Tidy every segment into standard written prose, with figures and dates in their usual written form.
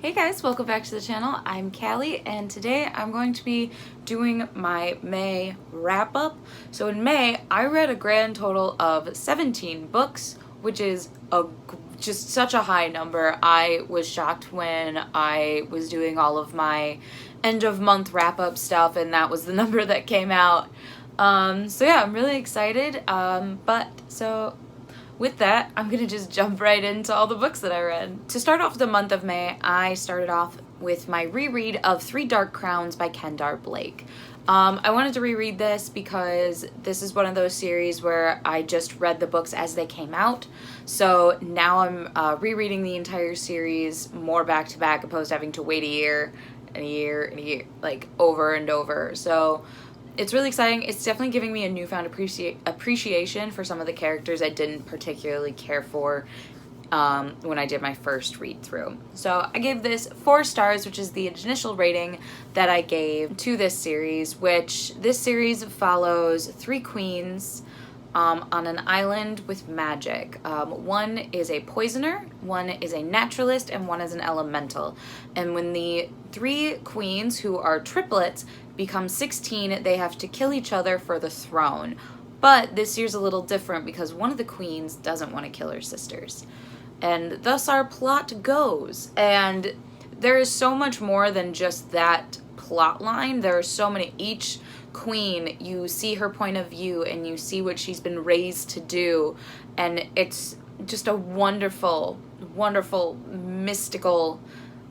Hey guys, welcome back to the channel. I'm Callie and today I'm going to be doing my May wrap-up. So in May, I read a grand total of 17 books, which is just such a high number. I was shocked when I was doing all of my end of month wrap-up stuff and that was the number that came out. So yeah, I'm really excited. With that, I'm gonna just jump right into all the books that I read. To start off the month of May, I started off with my reread of Three Dark Crowns by Kendar Blake. I wanted to reread this because this is one of those series where I just read the books as they came out. So now I'm rereading the entire series more back to back opposed to having to wait a year and a year and a year, like over and over. So it's really exciting. It's definitely giving me a newfound appreciation for some of the characters I didn't particularly care for when I did my first read through. So I gave this 4 stars, which is the initial rating that I gave to this series, which this series follows 3 queens on an island with magic. One is a poisoner, one is a naturalist, and one is an elemental. And when the 3 queens, who are triplets, become 16, they have to kill each other for the throne. But this year's a little different because one of the queens doesn't want to kill her sisters. And thus our plot goes. And there is so much more than just that plot line. There are so many. Each queen, you see her point of view and you see what she's been raised to do. And it's just a wonderful, wonderful, mystical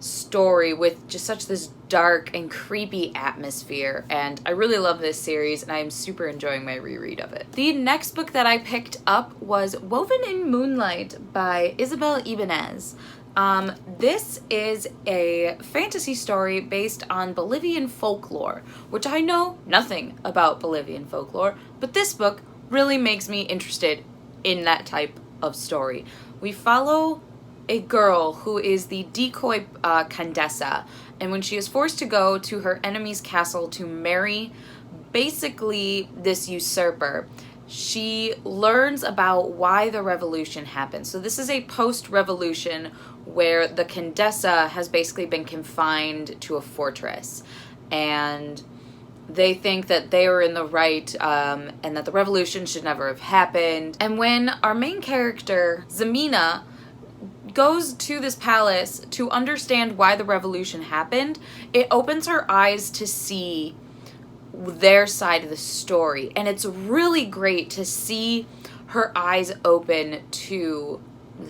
story with just such this dark and creepy atmosphere, and I really love this series and I'm super enjoying my reread of it. The next book that I picked up was Woven in Moonlight by Isabel Ibanez. This is a fantasy story based on Bolivian folklore, which I know nothing about Bolivian folklore, but this book really makes me interested in that type of story. We follow a girl who is the decoy Condesa, and when she is forced to go to her enemy's castle to marry basically this usurper, she learns about why the revolution happened. So this is a post-revolution where the Condesa has basically been confined to a fortress, and they think that they were in the right and that the revolution should never have happened. And when our main character, Zemina, goes to this palace to understand why the revolution happened, it opens her eyes to see their side of the story. And it's really great to see her eyes open to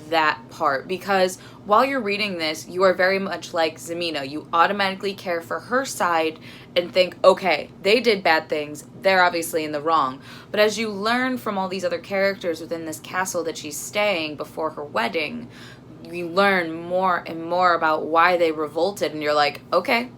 that part, because while you're reading this, you are very much like Zemina. You automatically care for her side and think, okay, they did bad things, they're obviously in the wrong. But as you learn from all these other characters within this castle that she's staying before her wedding, you learn more and more about why they revolted, and you're like, okay,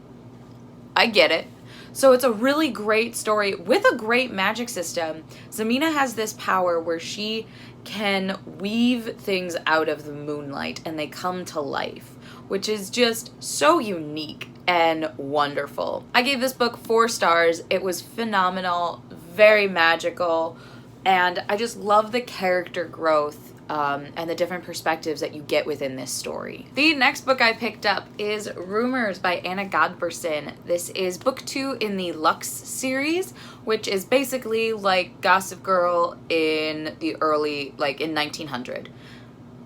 I get it. So it's a really great story with a great magic system. Zemina has this power where she can weave things out of the moonlight and they come to life, which is just so unique and wonderful. I gave this book 4 stars. It was phenomenal, very magical, and I just love the character growth and the different perspectives that you get within this story. The next book I picked up is Rumors by Anna Godberson. This is book 2 in the Lux series, which is basically like Gossip Girl in the early, like in 1900.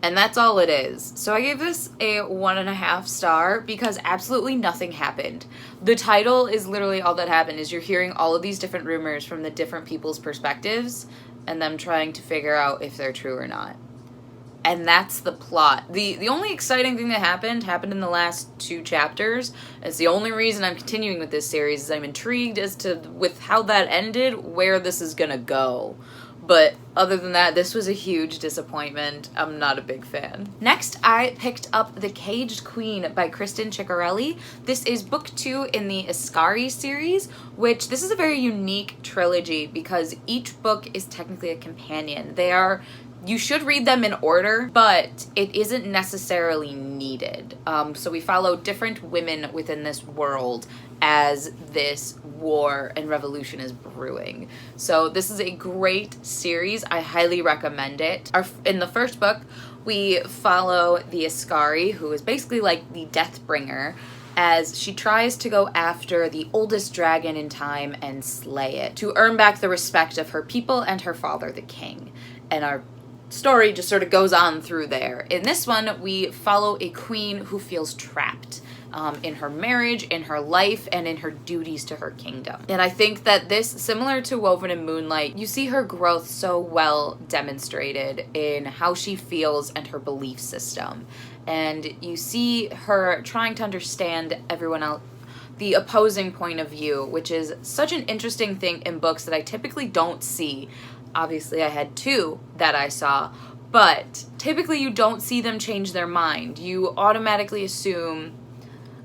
And that's all it is. So I gave this a 1.5 star because absolutely nothing happened. The title is literally all that happened, is you're hearing all of these different rumors from the different people's perspectives and them trying to figure out if they're true or not. And that's the plot. The only exciting thing that happened in the last 2 chapters. It's the only reason I'm continuing with this series, is I'm intrigued as to, with how that ended, where this is gonna go. But other than that, this was a huge disappointment. I'm not a big fan. Next, I picked up The Caged Queen by Kristen Ciccarelli. This is book 2 in the Ascari series, which this is a very unique trilogy because each book is technically a companion. They are You should read them in order, but it isn't necessarily needed. So we follow different women within this world as this war and revolution is brewing. So this is a great series. I highly recommend it. In the first book, we follow the Ascari, who is basically like the Deathbringer, as she tries to go after the oldest dragon in time and slay it to earn back the respect of her people and her father, the king. And our story just sort of goes on through there. In this one, we follow a queen who feels trapped in her marriage, in her life, and in her duties to her kingdom. And I think that this, similar to Woven in Moonlight, you see her growth so well demonstrated in how she feels and her belief system. And you see her trying to understand everyone else, the opposing point of view, which is such an interesting thing in books that I typically don't see. Obviously, I had two that I saw, but typically you don't see them change their mind. You automatically assume,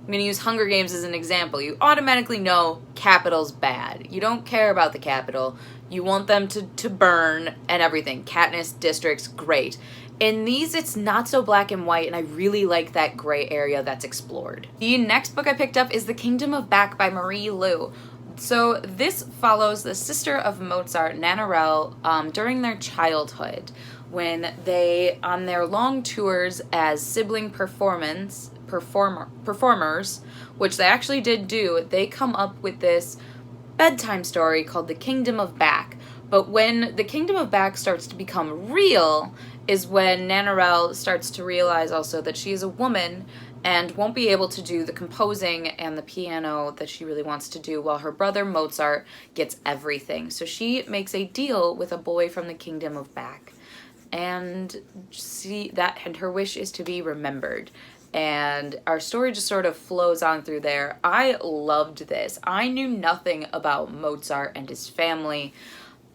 I'm going to use Hunger Games as an example, you automatically know Capitol's bad. You don't care about the Capitol. You want them to burn and everything. Katniss districts, great. In these, it's not so black and white, and I really like that gray area that's explored. The next book I picked up is The Kingdom of Back by Marie Lu. So this follows the sister of Mozart, Nannerl, during their childhood, when they, on their long tours as sibling performers, which they actually did do, they come up with this bedtime story called The Kingdom of Back. But when The Kingdom of Back starts to become real is when Nannerl starts to realize also that she is a woman and won't be able to do the composing and the piano that she really wants to do, while her brother Mozart gets everything. So she makes a deal with a boy from the Kingdom of Back, and her wish is to be remembered. And our story just sort of flows on through there. I loved this. I knew nothing about Mozart and his family,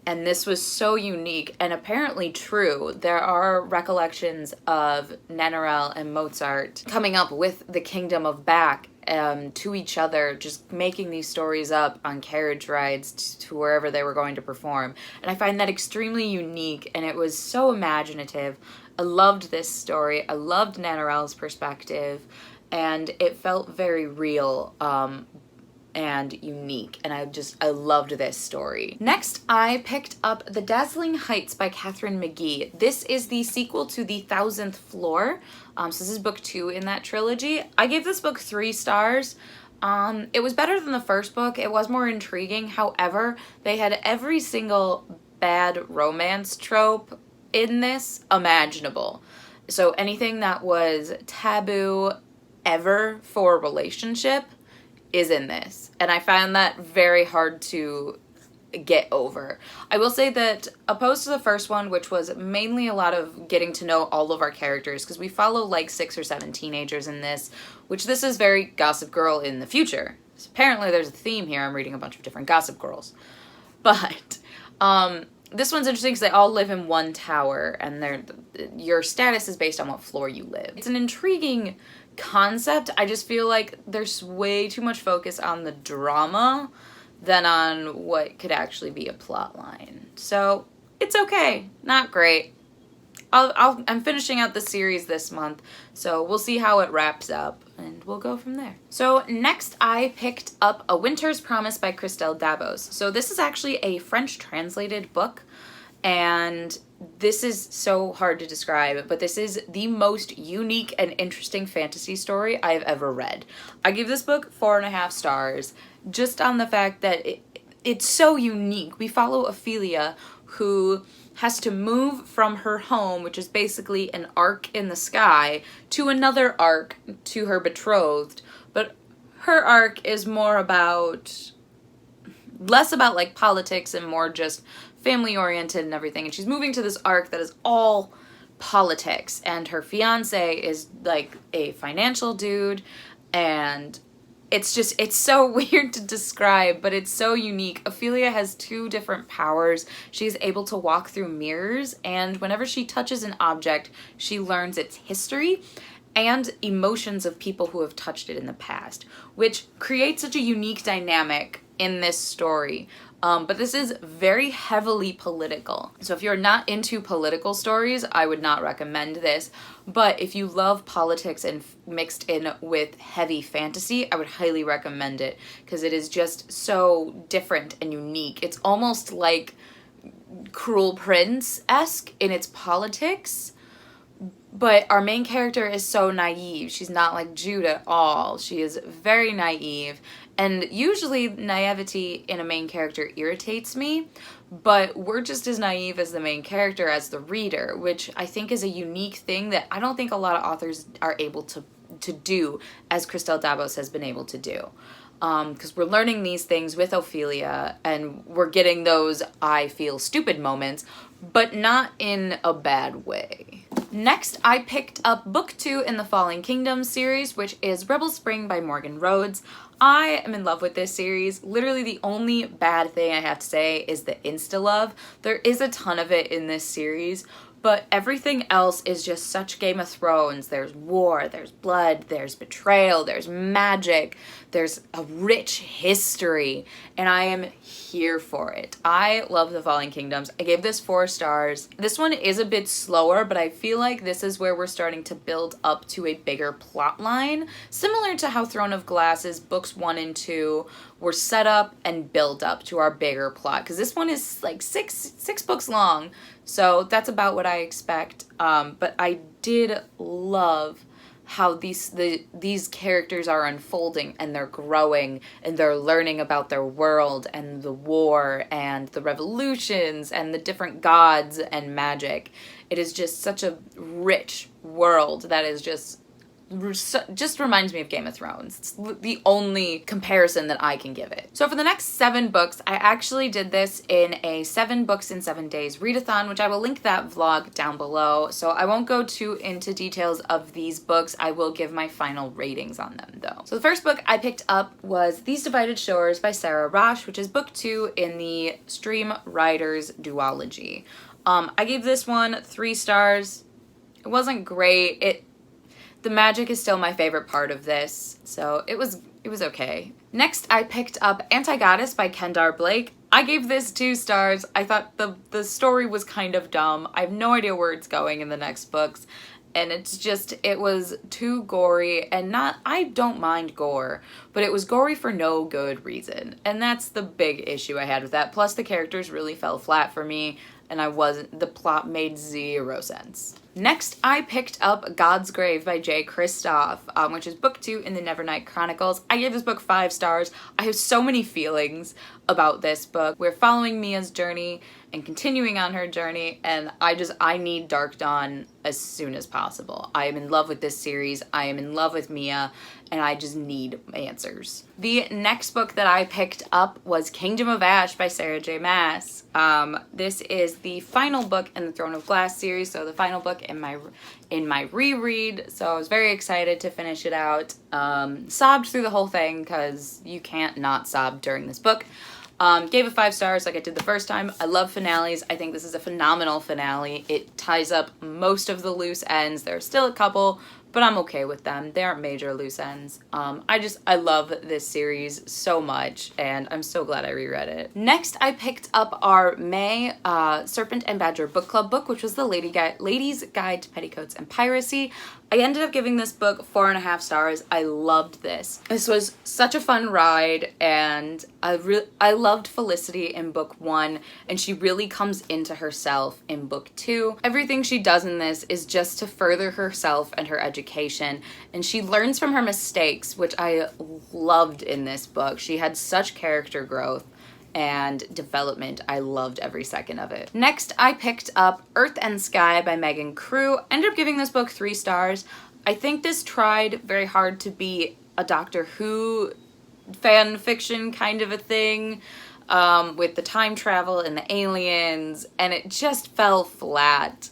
and this was so unique and apparently true. There are recollections of Nannerl and Mozart coming up with the Kingdom of Back to each other, just making these stories up on carriage rides to wherever they were going to perform. And I find that extremely unique, and it was so imaginative. I loved this story. I loved Nannerl's perspective, and it felt very real and unique, and I loved this story. Next, I picked up The Dazzling Heights by Katherine McGee. This is the sequel to The 1000th Floor. So this is book 2 in that trilogy. I gave this book 3 stars. It was better than the first book. It was more intriguing. However, they had every single bad romance trope in this imaginable. So anything that was taboo ever for a relationship is in this, and I found that very hard to get over. I will say that opposed to the first one, which was mainly a lot of getting to know all of our characters, because we follow like 6 or 7 teenagers in this, which this is very Gossip Girl in the future. So apparently there's a theme here. I'm reading a bunch of different Gossip Girls, but this one's interesting because they all live in one tower, and your status is based on what floor you live. It's an intriguing concept. I just feel like there's way too much focus on the drama than on what could actually be a plot line. So it's okay, not great. I'm finishing out the series this month, so we'll see how it wraps up, and we'll go from there. So next I picked up A Winter's Promise by Christelle Dabos. So this is actually a French translated book, and this is so hard to describe, but this is the most unique and interesting fantasy story I've ever read. I give this book 4.5 stars just on the fact that it's so unique. We follow Ophelia, who has to move from her home, which is basically an arc in the sky, to another arc to her betrothed, but her arc is less about like politics and more just family oriented and everything, and she's moving to this arc that is all politics, and her fiance is like a financial dude, and it's so weird to describe, but it's so unique. Ophelia has 2 different powers. She's able to walk through mirrors, and whenever she touches an object, she learns its history and emotions of people who have touched it in the past, which creates such a unique dynamic in this story. But this is very heavily political. So if you're not into political stories, I would not recommend this. But if you love politics and mixed in with heavy fantasy, I would highly recommend it because it is just so different and unique. It's almost like Cruel Prince-esque in its politics. But our main character is so naive. She's not like Jude at all. She is very naive. And usually naivety in a main character irritates me, but we're just as naive as the main character as the reader, which I think is a unique thing that I don't think a lot of authors are able to do as Christelle Dabos has been able to do. Because we're learning these things with Ophelia, and we're getting those I feel stupid moments, but not in a bad way. Next, I picked up book 2 in the Fallen Kingdom series, which is Rebel Spring by Morgan Rhodes. I am in love with this series. Literally the only bad thing I have to say is the insta-love. There is a ton of it in this series, but everything else is just such Game of Thrones. There's war, there's blood, there's betrayal, there's magic, there's a rich history, and I am here for it. I love the Fallen Kingdoms. I gave this 4 stars. This one is a bit slower, but I feel like this is where we're starting to build up to a bigger plot line, similar to how Throne of Glass's books 1 and 2 were set up and built up to our bigger plot, because this one is like six books long, so that's about what I expect. But I did love how these characters are unfolding, and they're growing, and they're learning about their world and the war and the revolutions and the different gods and magic. It is just such a rich world that is just reminds me of Game of Thrones. It's the only comparison that I can give it. So for the next 7 books, I actually did this in a 7 books in 7 days readathon, which I will link that vlog down below. So I won't go too into details of these books. I will give my final ratings on them though. So the first book I picked up was These Divided Shores by Sarah Rosh, which is book 2 in the Stream Riders duology. I gave this one 3 stars. It wasn't great. The magic is still my favorite part of this, so it was okay. Next, I picked up Anti-Goddess by Kendar Blake. I gave this 2 stars. I thought the story was kind of dumb. I have no idea where it's going in the next books, and it was too gory, and I don't mind gore, but it was gory for no good reason, and that's the big issue I had with that. Plus, the characters really fell flat for me, and the plot made 0 sense. Next, I picked up God's Grave by Jay Kristoff, which is book 2 in the Nevernight Chronicles. I gave this book 5 stars. I have so many feelings about this book. We're following Mia's journey and continuing on her journey, and I need Dark Dawn as soon as possible. I am in love with this series. I am in love with Mia, and I just need answers. The next book that I picked up was Kingdom of Ash by Sarah J. Maas. This is the final book in the Throne of Glass series, so the final book in my reread, so I was very excited to finish it out. Sobbed through the whole thing because you can't not sob during this book. Gave it 5 stars like I did the first time. I love finales. I think this is a phenomenal finale. It ties up most of the loose ends. There are still a couple, but I'm okay with them. They aren't major loose ends. I love this series so much, and I'm so glad I reread it. Next, I picked up our May Serpent and Badger book club book, which was the Ladies Guide to Petticoats and Piracy. I ended up giving this book 4.5 stars. I loved this. This was such a fun ride, and I loved Felicity in book 1, and she really comes into herself in book 2. Everything she does in this is just to further herself and her education, and she learns from her mistakes, which I loved in this book. She had such character growth and development. I loved every second of it. Next, I picked up Earth and Sky by Megan Crew. Ended up giving this book 3 stars. I think this tried very hard to be a Doctor Who fan fiction kind of a thing, with the time travel and the aliens, and it just fell flat.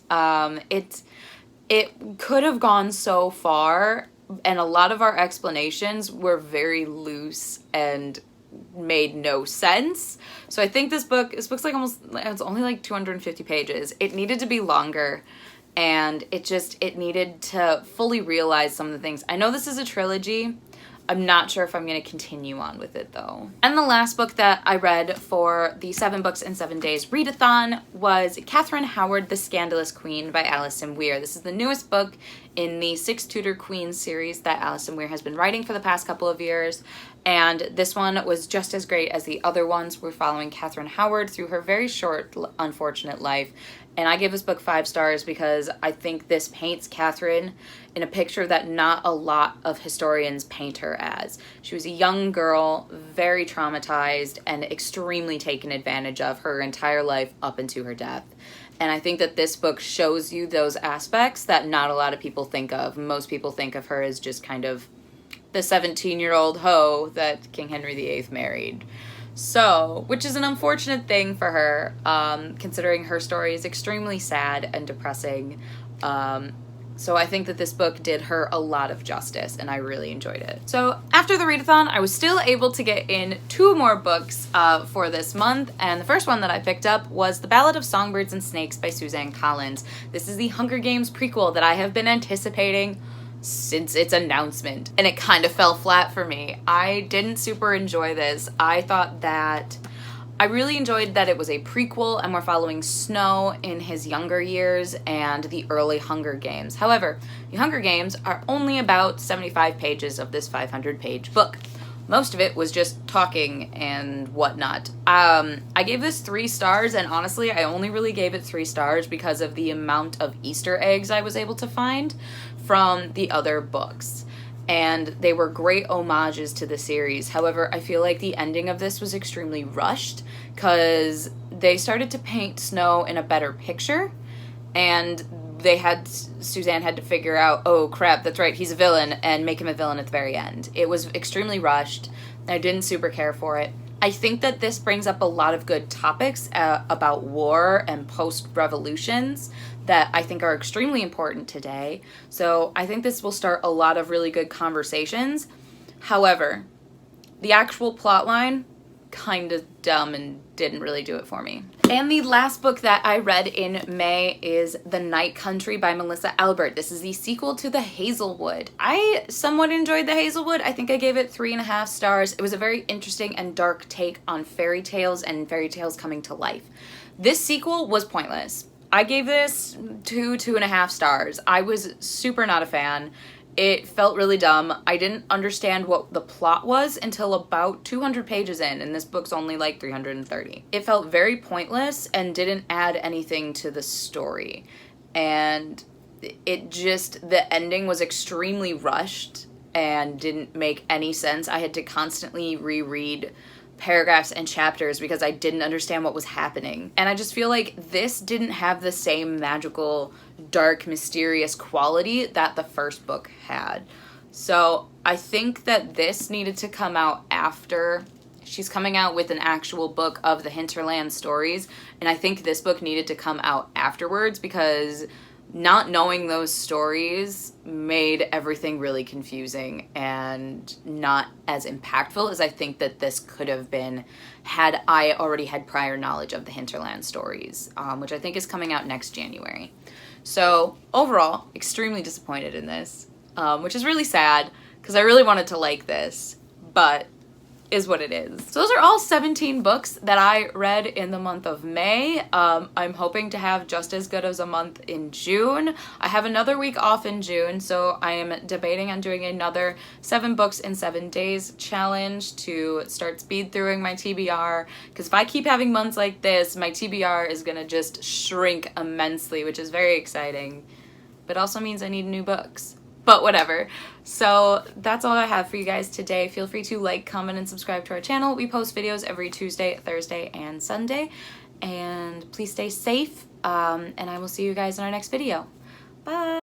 It could have gone so far, and a lot of our explanations were very loose and made no sense. So I think this book's like it's only like 250 pages. It needed to be longer, and it needed to fully realize some of the things. I know this is a trilogy, I'm not sure if I'm going to continue on with it though. And the last book that I read for the 7 Books in 7 Days readathon was Katherine Howard, The Scandalous Queen by Alison Weir. This is the newest book in the 6 Tudor Queens series that Alison Weir has been writing for the past couple of years. And this one was just as great as the other ones. We're following Katherine Howard through her very short, unfortunate life. And I gave this book 5 stars because I think this paints Katherine in a picture that not a lot of historians paint her as. She was a young girl, very traumatized, and extremely taken advantage of her entire life up into her death. And I think that this book shows you those aspects that not a lot of people think of. Most people think of her as just kind of the 17-year-old hoe that King Henry VIII married. So, which is an unfortunate thing for her, considering her story is extremely sad and depressing. So I think that this book did her a lot of justice, and I really enjoyed it. So after the readathon, I was still able to get in 2 more books for this month, and the first one that I picked up was The Ballad of Songbirds and Snakes by Suzanne Collins. This is the Hunger Games prequel that I have been anticipating since its announcement, and it kind of fell flat for me. I didn't super enjoy this. I really enjoyed that it was a prequel and we're following Snow in his younger years and the early Hunger Games. However, the Hunger Games are only about 75 pages of this 500-page book. Most of it was just talking and whatnot. I gave this 3 stars, and honestly, I only really gave it 3 stars because of the amount of Easter eggs I was able to find from the other books. And they were great homages to the series. However, I feel like the ending of this was extremely rushed because they started to paint Snow in a better picture, and Suzanne had to figure out, oh crap, that's right, he's a villain, and make him a villain at the very end. It was extremely rushed. I didn't super care for it. I think that this brings up a lot of good topics about war and post-revolutions that I think are extremely important today. So I think this will start a lot of really good conversations. However, the actual plot line, kind of dumb and didn't really do it for me. And the last book that I read in May is The Night Country by Melissa Albert. This is the sequel to The Hazelwood. I somewhat enjoyed The Hazelwood. I think I gave it 3.5 stars. It was a very interesting and dark take on fairy tales and fairy tales coming to life. This sequel was pointless. I gave this 2.5 stars. I was super not a fan. It felt really dumb. I didn't understand what the plot was until about 200 pages in, and this book's only like 330. It felt very pointless and didn't add anything to the story. And the ending was extremely rushed and didn't make any sense. I had to constantly reread paragraphs and chapters because I didn't understand what was happening. And I just feel like this didn't have the same magical, dark, mysterious quality that the first book had. So I think that this needed to come out after. She's coming out with an actual book of the Hinterland stories, and I think this book needed to come out afterwards because not knowing those stories made everything really confusing and not as impactful as I think that this could have been had I already had prior knowledge of the Hinterland stories, which I think is coming out next January. So overall, extremely disappointed in this, which is really sad because I really wanted to like this, but is what it is. So those are all 17 books that I read in the month of May. I'm hoping to have just as good as a month in June. I have another week off in June, so I am debating on doing another 7 books in 7 days challenge to start speed throughing my TBR, because if I keep having months like this, my TBR is gonna just shrink immensely, which is very exciting, but also means I need new books. But whatever. So that's all I have for you guys today. Feel free to like, comment, and subscribe to our channel. We post videos every Tuesday, Thursday, and Sunday. And please stay safe. And I will see you guys in our next video. Bye!